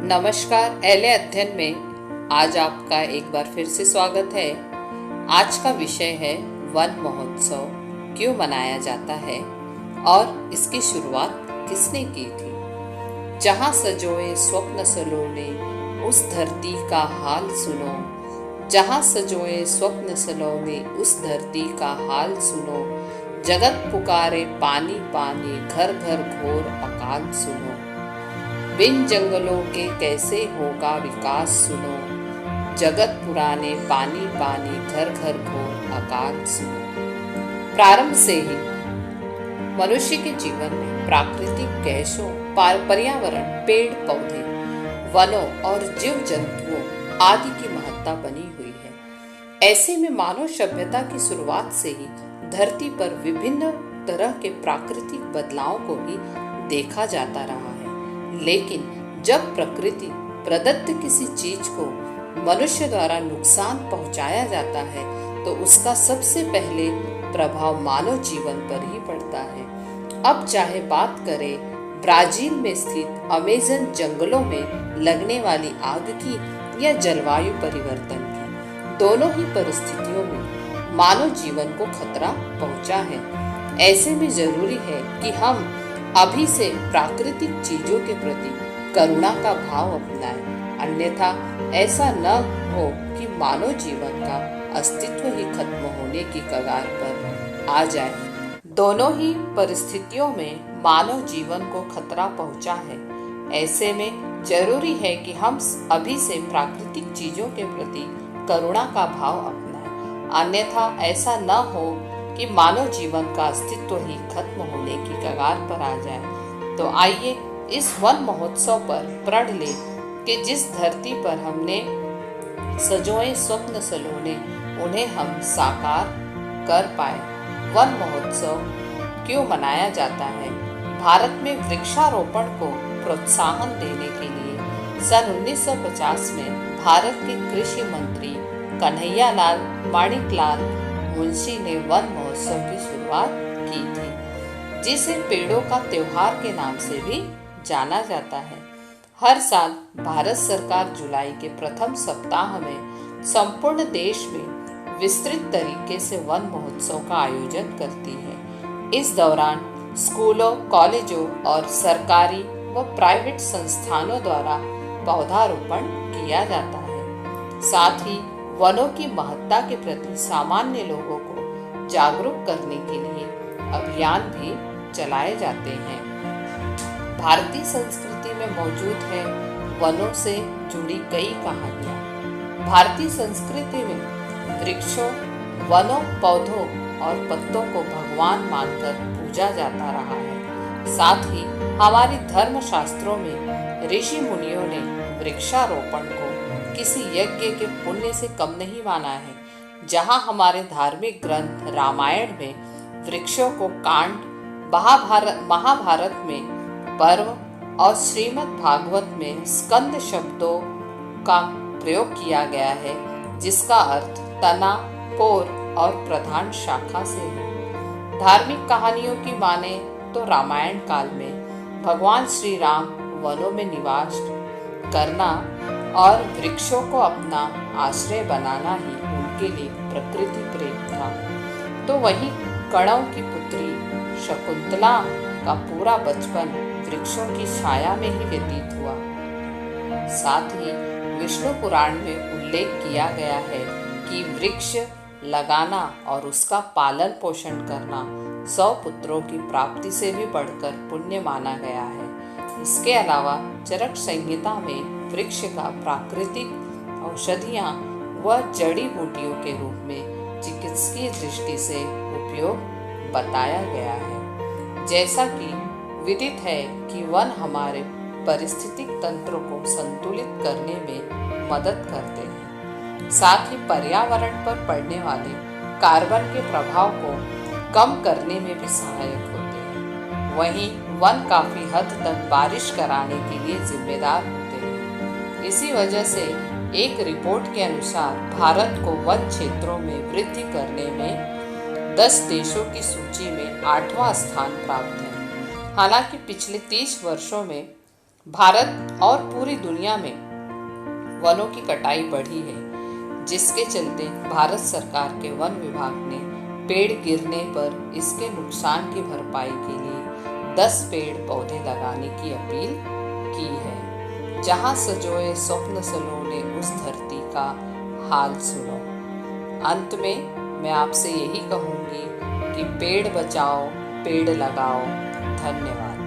नमस्कार। एले अध्ययन में आज आपका एक बार फिर से स्वागत है। आज का विषय है वन महोत्सव क्यों मनाया जाता है और इसकी शुरुआत किसने की थी। जहाँ सजोए स्वप्न सलोने उस धरती का हाल सुनो, जहाँ सजोए स्वप्न सलोने उस धरती का हाल सुनो, जगत पुकारे पानी पानी घर घर घोर अकाल सुनो, बिन जंगलों के कैसे होगा विकास सुनो, जगत पुराने पानी पानी घर घर घोर अकाल सुनो। प्रारंभ से ही मनुष्य के जीवन में प्राकृतिक गैसों, पर्यावरण, पेड़ पौधे, वनों और जीव जंतुओं आदि की महत्ता बनी हुई है। ऐसे में मानव सभ्यता की शुरुआत से ही धरती पर विभिन्न तरह के प्राकृतिक बदलावों को भी देखा जाता रहा है। लेकिन जब प्रकृति प्रदत्त किसी चीज को मनुष्य द्वारा नुकसान पहुंचाया जाता है तो उसका सबसे पहले प्रभाव मानव जीवन पर ही पड़ता है। अब चाहे बात करें ब्राजील में स्थित अमेज़न जंगलों में लगने वाली आग की या जलवायु परिवर्तन की, दोनों ही परिस्थितियों में मानव जीवन को खतरा पहुंचा है। ऐसे में जरूरी है कि हम अभी से प्राकृतिक चीजों के प्रति करुणा का भाव अपनाएं, अन्यथा ऐसा न हो कि मानव जीवन का अस्तित्व ही खत्म होने की कगार पर आ जाए। दोनों ही परिस्थितियों में मानव जीवन को खतरा पहुंचा है। ऐसे में जरूरी है कि हम अभी से प्राकृतिक चीजों के प्रति करुणा का भाव अपनाएं, अन्यथा ऐसा न हो कि मानव जीवन का अस्तित्व ही खत्म होने की कगार पर आ जाए। तो आइए इस वन महोत्सव पर प्रण ले कि जिस धरती पर हमने सजोए स्वप्न सलोने उन्हें हम साकार कर पाए। वन महोत्सव क्यों मनाया जाता है। भारत में वृक्षारोपण को प्रोत्साहन देने के लिए सन 1950 में भारत के कृषि मंत्री कन्हैया लाल माणिकलाल मुंशी ने वन महोत्सव की शुरुआत की थी, जिसे पेड़ों का त्योहार के नाम से भी जाना जाता है। हर साल भारत सरकार जुलाई के प्रथम सप्ताह में संपूर्ण देश में विस्तृत तरीके से वन महोत्सव का आयोजन करती है। इस दौरान स्कूलों, कॉलेजों और सरकारी व प्राइवेट संस्थानों द्वारा पौधारोपण किया जाता है। साथ ही वनों की महत्ता के प्रति सामान्य लोगों को जागरूक करने के लिए अभियान भी चलाए जाते हैं। भारतीय संस्कृति में मौजूद है वनों से जुड़ी कई कहानियां। भारतीय संस्कृति में वृक्षों, वनों, पौधों और पत्तों को भगवान मानकर पूजा जाता रहा है। साथ ही हमारे धर्म शास्त्रों में ऋषि मुनियों ने वृक्षारोपण को किसी यज्ञ के पुण्य से कम नहीं माना है। जहाँ हमारे धार्मिक ग्रंथ रामायण में वृक्षों को कांड, महाभारत में पर्व और श्रीमद् भागवत में स्कंद शब्दों का प्रयोग किया गया है, जिसका अर्थ तना, पोर और प्रधान शाखा से है। धार्मिक कहानियों की माने तो रामायण काल में भगवान श्री राम वनों में निवास करना और वृक्षों को अपना आश्रय बनाना ही उनके लिए प्रकृति प्रेम था। तो वहीं कणव की पुत्री शकुंतला का पूरा बचपन वृक्षों की छाया में ही व्यतीत हुआ। साथ ही विष्णु पुराण में उल्लेख किया गया है कि वृक्ष लगाना और उसका पालन पोषण करना 100 पुत्रों की प्राप्ति से भी बढ़कर पुण्य माना गया है। इसके अलावा चरक संहिता में वृक्ष का प्राकृतिक औषधियां व जड़ी बूटियों के रूप में चिकित्सकीय दृष्टि से उपयोग बताया गया है। जैसा कि विदित है कि वन हमारे पारिस्थितिक तंत्र को संतुलित करने में मदद करते हैं, साथ ही पर्यावरण पर पड़ने वाले कार्बन के प्रभाव को कम करने में भी सहायक होते हैं। वहीं वन काफी हद तक बारिश कराने के लिए जिम्मेदार होते हैं। इसी वजह से एक रिपोर्ट के अनुसार भारत को वन क्षेत्रों में वृद्धि करने में 10 देशों की सूची में 8वां स्थान प्राप्त है। हालांकि पिछले 30 वर्षों में भारत और पूरी दुनिया में वनों की कटाई बढ़ी है, जिसके चलते भारत सरकार के वन विभाग ने पेड़ गिरने पर इसके नुकसान की भरपाई के लिए 10 पेड़ पौधे लगाने की अपील की है। जहां सजोए स्वप्न सलोने उस धरती का हाल सुनो। अंत में मैं आपसे यही कहूंगी कि पेड़ बचाओ, पेड़ लगाओ। धन्यवाद।